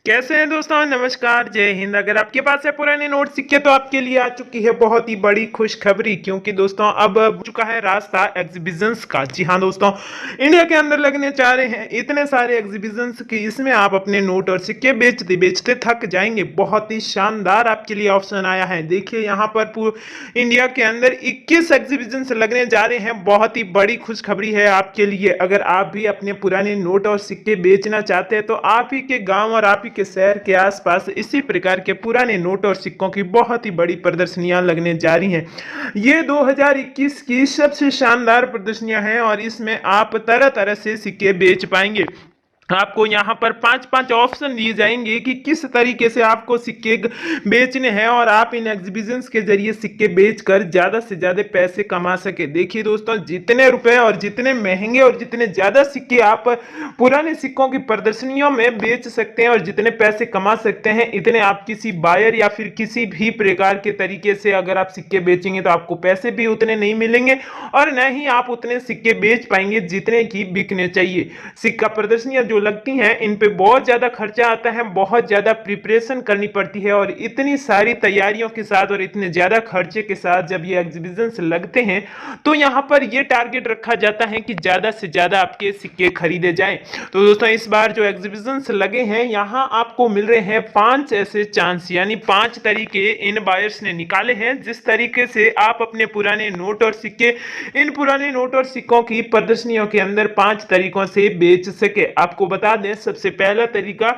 कैसे हैं दोस्तों? नमस्कार, जय हिंद। अगर आपके पास है पुराने नोट सिक्के तो आपके लिए आ चुकी है बहुत ही बड़ी खुशखबरी, क्योंकि दोस्तों अब चुका है रास्ता एग्जीबिशंस का। जी हाँ दोस्तों, इंडिया के अंदर लगने जा रहे हैं इतने सारे एग्जीबिशंस कि इसमें आप अपने नोट और सिक्के बेचते बेचते थक जाएंगे। बहुत ही शानदार आपके लिए ऑप्शन आया है। देखिए यहाँ पर इंडिया के अंदर 21 एग्जीबिशंस लगने जा रहे हैं। बहुत ही बड़ी खुशखबरी है आपके लिए। अगर आप भी अपने पुराने नोट और सिक्के बेचना चाहते हैं तो आप ही के गांव और आप ही के शहर के आसपास इसी प्रकार के पुराने नोट और सिक्कों की बहुत ही बड़ी प्रदर्शनियां लगने जा रही हैं। ये 2021 की सबसे शानदार प्रदर्शनियां हैं और इसमें आप तरह तरह से सिक्के बेच पाएंगे। आपको यहाँ पर पांच पांच ऑप्शन दिए जाएंगे कि किस तरीके से आपको सिक्के बेचने हैं और आप इन एग्जीबिशंस के जरिए सिक्के बेचकर ज्यादा से ज्यादा पैसे कमा सके। देखिए दोस्तों, जितने रुपए और जितने महंगे और जितने ज्यादा सिक्के आप पुराने सिक्कों की प्रदर्शनियों में बेच सकते हैं और जितने पैसे कमा सकते हैं, इतने आप किसी बायर या फिर किसी भी प्रकार के तरीके से अगर आप सिक्के बेचेंगे तो आपको पैसे भी उतने नहीं मिलेंगे और न ही आप उतने सिक्के बेच पाएंगे जितने की बिकने चाहिए। सिक्का प्रदर्शनियां जो लगती हैं इन पे बहुत ज्यादा खर्चा आता है, बहुत ज्यादा प्रिपरेशन करनी पड़ती है और इतनी सारी तैयारियों के साथ और इतने ज्यादा खर्चे के साथ जब ये एग्जीबिशंस लगते हैं तो यहाँ पर ये टारगेट रखा जाता है कि ज्यादा से ज्यादा आपके सिक्के खरीदे जाएं। तो दोस्तों, इस बार जो एग्जीबिशंस लगे हैं यहाँ आपको मिल रहे हैं 5 ऐसे चांस, यानी 5 तरीके इन बायर्स ने निकाले हैं जिस तरीके से आप अपने पुराने नोट और सिक्के इन पुराने नोट और सिक्कों की प्रदर्शनियों के अंदर 5 तरीकों से बेच सके। आपको बता दें, सबसे पहला तरीका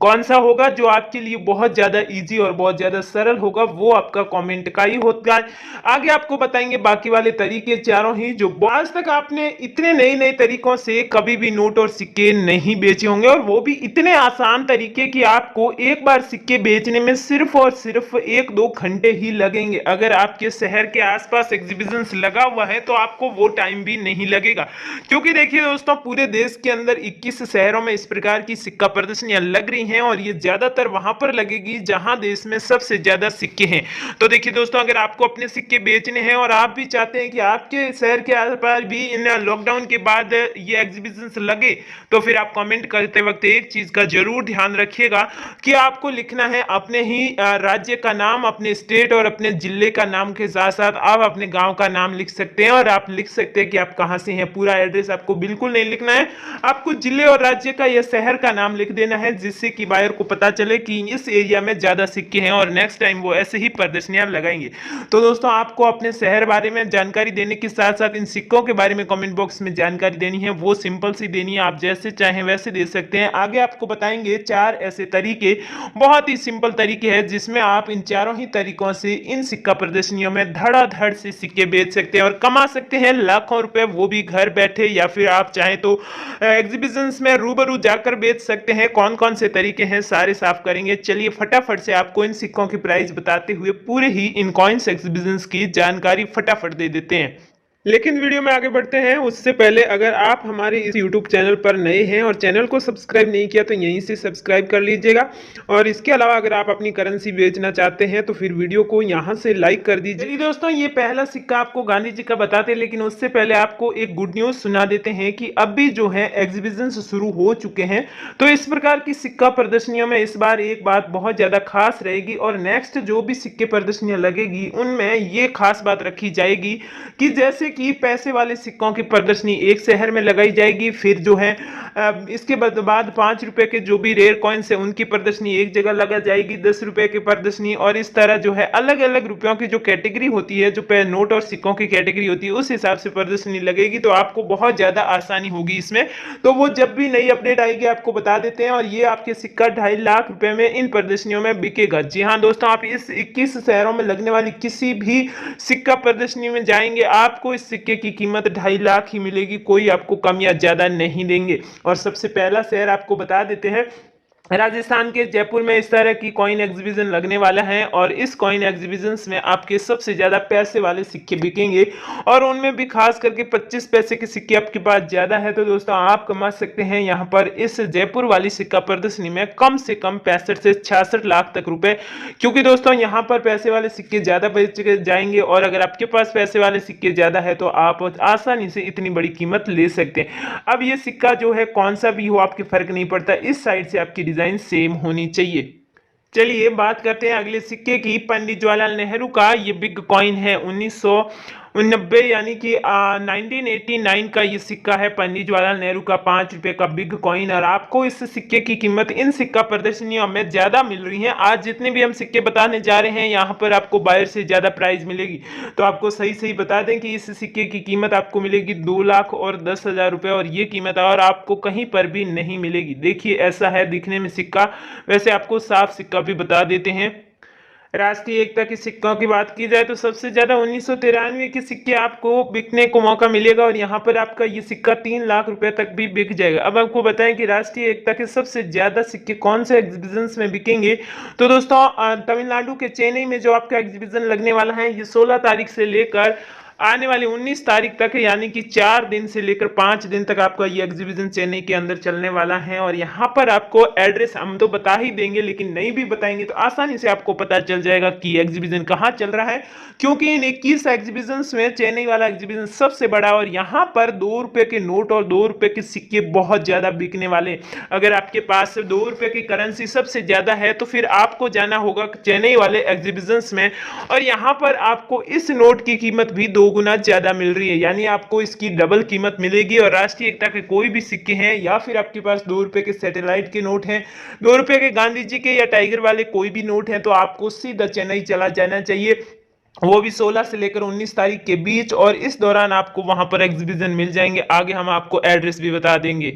कौन सा होगा जो आपके लिए बहुत ज्यादा इजी और बहुत ज्यादा सरल होगा, वो आपका कमेंट का ही होता है। आगे आपको बताएंगे बाकी वाले तरीके चारों ही जो आज तक आपने इतने नए नए तरीकों से कभी भी नोट और सिक्के नहीं बेचे होंगे और वो भी इतने आसान तरीके कि आपको एक बार सिक्के बेचने में सिर्फ और सिर्फ 1-2 घंटे ही लगेंगे। अगर आपके शहर के आसपास एग्जीबिशंस लगा हुआ है तो आपको वो टाइम भी नहीं लगेगा, क्योंकि देखिए दोस्तों, पूरे देश के अंदर 21 शहरों में इस प्रकार की सिक्का प्रदर्शनियां लग रही हैं और ये ज्यादातर वहां पर लगेगी जहां देश में सबसे ज्यादा सिक्के हैं। तो देखिए दोस्तों, अगर आपको अपने सिक्के बेचने हैं और आप भी चाहते हैं कि आपके शहर के आसपास भी इन लॉकडाउन के बाद ये एग्जीबिशंस लगे, तो फिर आप कमेंट करते वक्त एक चीज का जरूर ध्यान रखिएगा कि आपको लिखना है अपने ही राज्य का नाम, अपने स्टेट और अपने जिले का नाम के साथ साथ आप अपने गांव का नाम लिख सकते हैं और आप लिख सकते हैं कि आप कहां से हैं। पूरा एड्रेस आपको बिल्कुल नहीं लिखना है, आपको जिले और राज्य का या शहर का नाम लिख देना है जिससे कि बायर को पता चले कि इस एरिया में ज्यादा सिक्के हैं और नेक्स्ट टाइम वो ऐसे ही प्रदर्शनियां लगाएंगे। तो दोस्तों, आपको अपने शहर बारे में जानकारी देने के साथ साथ इन सिक्कों के बारे में कमेंट बॉक्स में जानकारी देनी है, वो सिंपल सी देनी है, आप जैसे चाहें वैसे दे सकते हैं। आगे आपको बताएंगे 4 ऐसे तरीके, बहुत ही सिंपल तरीके हैं जिसमें आप इन चारों ही तरीकों से इन सिक्का प्रदर्शनियों में धड़ाधड़ से सिक्के बेच सकते हैं और कमा सकते हैं लाखों रुपए, वो भी घर बैठे, या फिर आप चाहें तो एग्जीबिशंस में रूबरू जाकर बेच सकते हैं। कौन कौन से तरीके हैं सारे साफ करेंगे। चलिए फटाफट से आपको इन सिक्कों की प्राइस बताते हुए पूरे ही इन कॉइन्स एग्जीबिशंस की जानकारी फटाफट दे देते हैं। लेकिन वीडियो में आगे बढ़ते हैं उससे पहले अगर आप हमारे इस YouTube चैनल पर नए हैं और चैनल को सब्सक्राइब नहीं किया तो यहीं से सब्सक्राइब कर लीजिएगा। और इसके अलावा अगर आप अपनी करेंसी बेचना चाहते हैं तो फिर वीडियो को यहाँ से लाइक कर दीजिए। चलिए दोस्तों, ये पहला सिक्का आपको गांधी जी का बताते हैं, लेकिन उससे पहले आपको एक गुड न्यूज सुना देते हैं कि अब भी जो है एग्जीबिशन शुरू हो चुके हैं। तो इस प्रकार की सिक्का प्रदर्शनियों में इस बार एक बात बहुत ज्यादा खास रहेगी और नेक्स्ट जो भी सिक्के प्रदर्शनियां लगेगी उनमें ये खास बात रखी जाएगी कि जैसे कि पैसे वाले सिक्कों की प्रदर्शनी एक शहर में लगाई जाएगी, फिर जो है इसके बाद 5 रुपए के जो भी रेयर कॉइन्स है उनकी प्रदर्शनी एक जगह लगा जाएगी, 10 रुपए की प्रदर्शनी, और इस तरह जो है अलग अलग रुपयों की जो कैटेगरी होती है, जो नोट और सिक्कों की कैटेगरी होती है, उस हिसाब से प्रदर्शनी लगेगी। तो आपको बहुत ज्यादा आसानी होगी इसमें। तो वो जब भी नई अपडेट आएगी आपको बता देते हैं। और ये आपके सिक्का 2.5 लाख रुपए में इन प्रदर्शनियों में बिकेगा। जी हाँ दोस्तों, आप इस 21 शहरों में लगने वाली किसी भी सिक्का प्रदर्शनी में जाएंगे, आपको इस सिक्के की कीमत 2.5 लाख ही मिलेगी, कोई आपको कम या ज्यादा नहीं देंगे। और सबसे पहला शहर आपको बता देते हैं, राजस्थान के जयपुर में इस तरह की कॉइन एग्जीबिशन लगने वाला है और इस कॉइन एग्जीबिशन में आपके सबसे ज्यादा पैसे वाले सिक्के बिकेंगे और उनमें भी खास करके 25 पैसे के सिक्के आपके पास ज्यादा है तो दोस्तों आप कमा सकते हैं यहाँ पर इस जयपुर वाली सिक्का प्रदर्शनी में कम से कम 65 से 66 लाख तक रुपए, क्योंकि दोस्तों यहाँ पर पैसे वाले सिक्के ज्यादा बेचे जाएंगे और अगर आपके पास पैसे वाले सिक्के ज्यादा है तो आप आसानी से इतनी बड़ी कीमत ले सकते हैं। अब ये सिक्का जो है कौन सा भी हो आपके फर्क नहीं पड़ता, इस साइड से आपकी डिजाइन सेम होनी चाहिए। चलिए बात करते हैं अगले सिक्के की। पंडित जवाहरलाल नेहरू का ये बिग कॉइन है 1989 यानी कि 1989 का ये सिक्का है। पंडित जवाहरलाल नेहरू का 5 रुपए का बिग कॉइन। और आपको इस सिक्के की कीमत इन सिक्का प्रदर्शनियों में ज्यादा मिल रही है। आज जितने भी हम सिक्के बताने जा रहे हैं यहाँ पर आपको बाहर से ज्यादा प्राइस मिलेगी। तो आपको सही सही बता दें कि इस सिक्के की कीमत आपको मिलेगी 2,10,000 रुपए। और ये कीमत और आपको कहीं पर भी नहीं मिलेगी। देखिए ऐसा है दिखने में सिक्का। वैसे आपको साफ सिक्का भी बता देते हैं। राष्ट्रीय एकता के सिक्कों की बात की जाए तो सबसे ज्यादा 1993 के सिक्के आपको बिकने को मौका मिलेगा। और यहाँ पर आपका ये सिक्का 3 लाख रुपए तक भी बिक जाएगा। अब आपको बताएं कि राष्ट्रीय एकता के सबसे ज्यादा सिक्के कौन से एग्जीबिशंस में बिकेंगे। तो दोस्तों तमिलनाडु के चेन्नई में जो आपका एग्जीबिशन लगने वाला है ये 16 तारीख से लेकर आने वाली 19 तारीख तक यानी कि 4 दिन से लेकर 5 दिन तक आपका ये एग्जीबिशन चेन्नई के अंदर चलने वाला है। और यहाँ पर आपको एड्रेस हम तो बता ही देंगे लेकिन नहीं भी बताएंगे तो आसानी से आपको पता चल जाएगा कि एग्जीबिशन कहाँ चल रहा है। क्योंकि इन 21 एग्जीबिशन में चेन्नई वाला एग्जीबिशन सबसे बड़ा। और यहाँ पर 2 रुपए के नोट और 2 रुपए के सिक्के बहुत ज्यादा बिकने वाले। अगर आपके पास 2 रुपए की करेंसी सबसे ज्यादा है तो फिर आपको जाना होगा चेन्नई वाले एग्जीबिशन में। और यहाँ पर आपको इस नोट की कीमत भी 2 गुना ज्यादा मिल रही है यानी आपको इसकी डबल कीमत मिलेगी। और राष्ट्रीय एकता के कोई भी सिक्के हैं या फिर आपके पास 2 रुपए के सैटेलाइट के नोट हैं, 2 रुपए के गांधी जी के या टाइगर वाले कोई भी नोट हैं तो आपको सीधा चेन्नई चला जाना चाहिए। वो भी 16 से लेकर 19 तारीख के बीच। और इस दौरान आपको वहां पर एग्जीबिशन मिल जाएंगे। आगे हम आपको एड्रेस भी बता देंगे।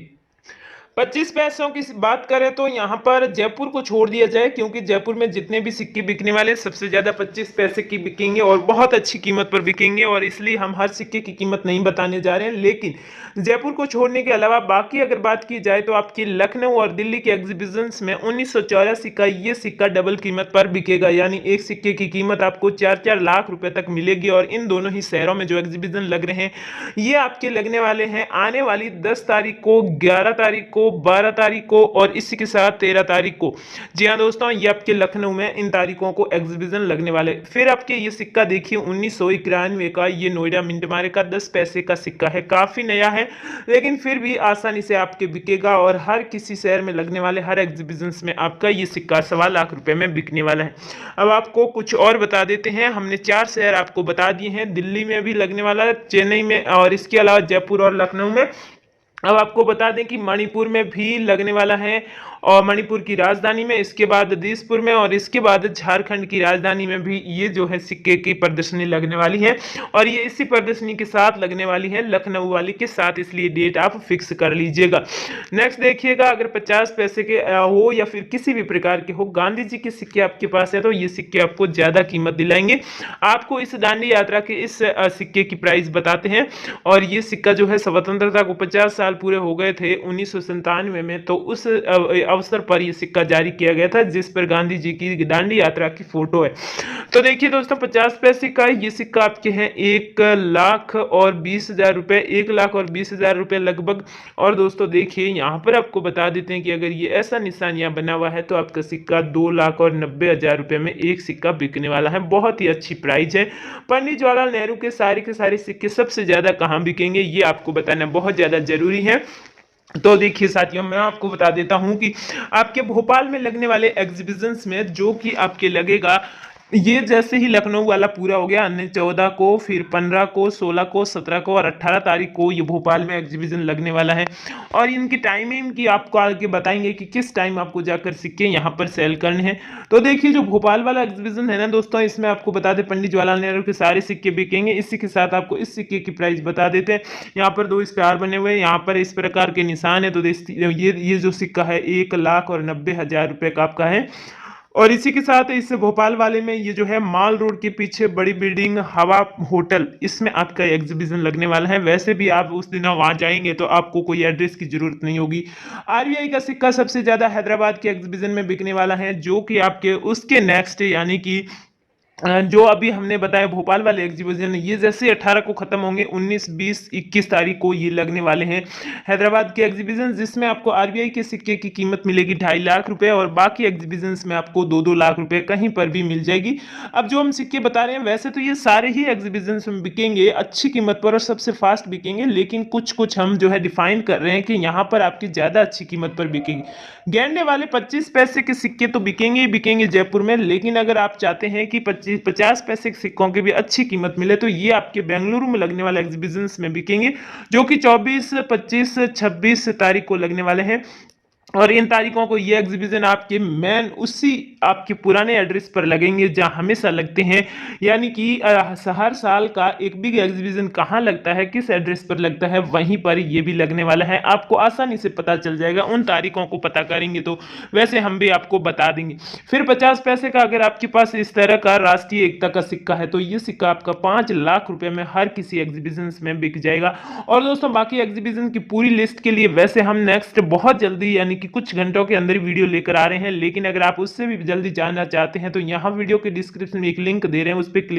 25 पैसों की बात करें तो यहाँ पर जयपुर को छोड़ दिया जाए क्योंकि जयपुर में जितने भी सिक्के बिकने वाले सबसे ज्यादा 25 पैसे की बिकेंगे और बहुत अच्छी कीमत पर बिकेंगे। और इसलिए हम हर सिक्के की कीमत नहीं बताने जा रहे हैं। लेकिन जयपुर को छोड़ने के अलावा बाकी अगर बात की जाए तो आपकी लखनऊ और दिल्ली के एग्जीबिशंस में 1984 का ये सिक्का डबल कीमत पर बिकेगा यानी एक सिक्के की कीमत आपको 4-4 लाख रुपए तक मिलेगी। और इन दोनों ही शहरों में जो एग्जीबिशन लग रहे हैं ये आपके लगने वाले हैं आने वाली 10 तारीख को, 11 तारीख को, 12 तारीख को और इसी के साथ 13 तारीख को। जी हाँ दोस्तों ये आपके लखनऊ में इन तारीखों को एग्जीबिशन लगने वाले। फिर आपके ये सिक्का देखिए 1991 का ये नोएडा मिंट मारे का 10 पैसे का सिक्का है। काफी नया है लेकिन फिर भी आसानी से आपके बिकेगा। और हर किसी शहर में लगने वाले हर एग्जीबिशन में आपका ये सिक्का 1.25 लाख रुपए में बिकने वाला है। अब आपको कुछ और बता देते हैं। हमने 4 शहर आपको बता दिए हैं। दिल्ली में भी लगने वाला है, चेन्नई में और इसके अलावा जयपुर और लखनऊ में। अब आपको बता दें कि मणिपुर में भी लगने वाला है और मणिपुर की राजधानी में, इसके बाद दिसपुर में और इसके बाद झारखंड की राजधानी में भी ये जो है सिक्के की प्रदर्शनी लगने वाली है। और ये इसी प्रदर्शनी के साथ लगने वाली है लखनऊ वाली के साथ, इसलिए डेट आप फिक्स कर लीजिएगा। नेक्स्ट देखिएगा अगर 50 पैसे के हो या फिर किसी भी प्रकार के हो गांधी जी के सिक्के आपके पास है तो ये सिक्के आपको ज्यादा कीमत दिलाएंगे। आपको इस दांडी यात्रा के इस सिक्के की प्राइस बताते हैं। और ये सिक्का जो है स्वतंत्रता को 50 साल पूरे हो गए थे 1997 में, तो उस अवसर पर यह सिक्का जारी किया गया था जिस पर गांधी जी की दांडी यात्रा की फोटो है। तो देखिए दोस्तों 50 पैसे का ये सिक्का आपके हैं 1,20,000 रुपए, 1,20,000 रुपए लगभग। और दोस्तों देखिए यहाँ पर आपको बता देते हैं कि अगर ये ऐसा निशानियां बना हुआ है तो आपका सिक्का 2,90,000 रुपए में एक सिक्का बिकने वाला है। बहुत ही अच्छी प्राइस है। पंडित जवाहरलाल नेहरू के सारे सिक्के सबसे ज्यादा कहाँ बिकेंगे ये आपको बताना बहुत ज्यादा जरूरी है। तो देखिए साथियों मैं आपको बता देता हूं कि आपके भोपाल में लगने वाले एग्जीबिशंस में जो कि आपके लगेगा ये जैसे ही लखनऊ वाला पूरा हो गया, अन्य 14 को, फिर 15 को, 16 को, 17 को और 18 तारीख को ये भोपाल में एग्जीबिशन लगने वाला है। और इनकी टाइमिंग की आपको आगे बताएंगे कि किस टाइम आपको जाकर सिक्के यहाँ पर सेल करने हैं। तो देखिए जो भोपाल वाला एग्जीबिशन है ना दोस्तों, इसमें आपको बता दें पंडित जवाहरलाल नेहरू के सारे सिक्के बिकेंगे। इसी के साथ आपको इस सिक्के की प्राइस बता देते हैं। यहाँ पर 2 स्टार बने हुए हैं, यहाँ पर इस प्रकार के निशान है। तो ये जो सिक्का है 1,90,000 रुपए का आपका है। और इसी के साथ इस भोपाल वाले में ये जो है माल रोड के पीछे बड़ी बिल्डिंग हवा होटल, इसमें आपका एग्जीबिशन लगने वाला है। वैसे भी आप उस दिन वहां जाएंगे तो आपको कोई एड्रेस की जरूरत नहीं होगी। आरबीआई का सिक्का सबसे ज्यादा हैदराबाद के एग्जीबिशन में बिकने वाला है जो कि आपके उसके नेक्स्ट यानी कि जो अभी हमने बताया भोपाल वाले एग्जीबिशन, ये जैसे 18 को खत्म होंगे, 19, 20, 21 तारीख को ये लगने वाले हैं हैदराबाद के एग्जीबिशन, जिसमें आपको आरबीआई के सिक्के की कीमत मिलेगी 2.5 लाख रुपए, और बाकी एग्जीबिशन में आपको 2-2 लाख रुपए कहीं पर भी मिल जाएगी। अब जो हम सिक्के बता रहे हैं, वैसे तो ये सारे ही एग्जीबिशन में बिकेंगे अच्छी कीमत पर और सबसे फास्ट बिकेंगे, लेकिन कुछ कुछ हम जो है डिफाइन कर रहे हैं कि यहाँ पर आपकी ज़्यादा अच्छी कीमत पर बिकेगी। गैंडे वाले 25 पैसे के सिक्के तो बिकेंगे ही बिकेंगे जयपुर में, लेकिन अगर आप चाहते हैं कि 50 पैसे के सिक्कों की भी अच्छी कीमत मिले, तो ये आपके बेंगलुरु में लगने वाले एग्जीबिशन में बिकेंगे, जो कि 24, 25, 26 तारीख को लगने वाले हैं। और इन तारीखों को ये एग्जीबिशन आपके मेन उसी आपके पुराने एड्रेस पर लगेंगे जहां हमेशा लगते हैं, यानी कि हर साल का एक बिग एग्जीबिशन कहाँ लगता है, किस एड्रेस पर लगता है, वहीं पर ये भी लगने वाला है। आपको आसानी से पता चल जाएगा उन तारीखों को पता करेंगे तो, वैसे हम भी आपको बता देंगे। फिर 50 पैसे का अगर आपके पास इस तरह का राष्ट्रीय एकता का सिक्का है, तो ये सिक्का आपका 5 लाख रुपए में हर किसी एग्जीबिशन में बिक जाएगा। और दोस्तों बाकी एग्जीबिशन की पूरी लिस्ट के लिए वैसे हम नेक्स्ट बहुत जल्दी, यानी कि कुछ घंटों के अंदर वीडियो लेकर आ रहे हैं, लेकिन अगर आप उससे भी जल्दी जानना चाहते हैं तो यहाँ वीडियो के डिस्क्रिप्शन में एक लिंक दे रहे हैं, उस पर क्लिक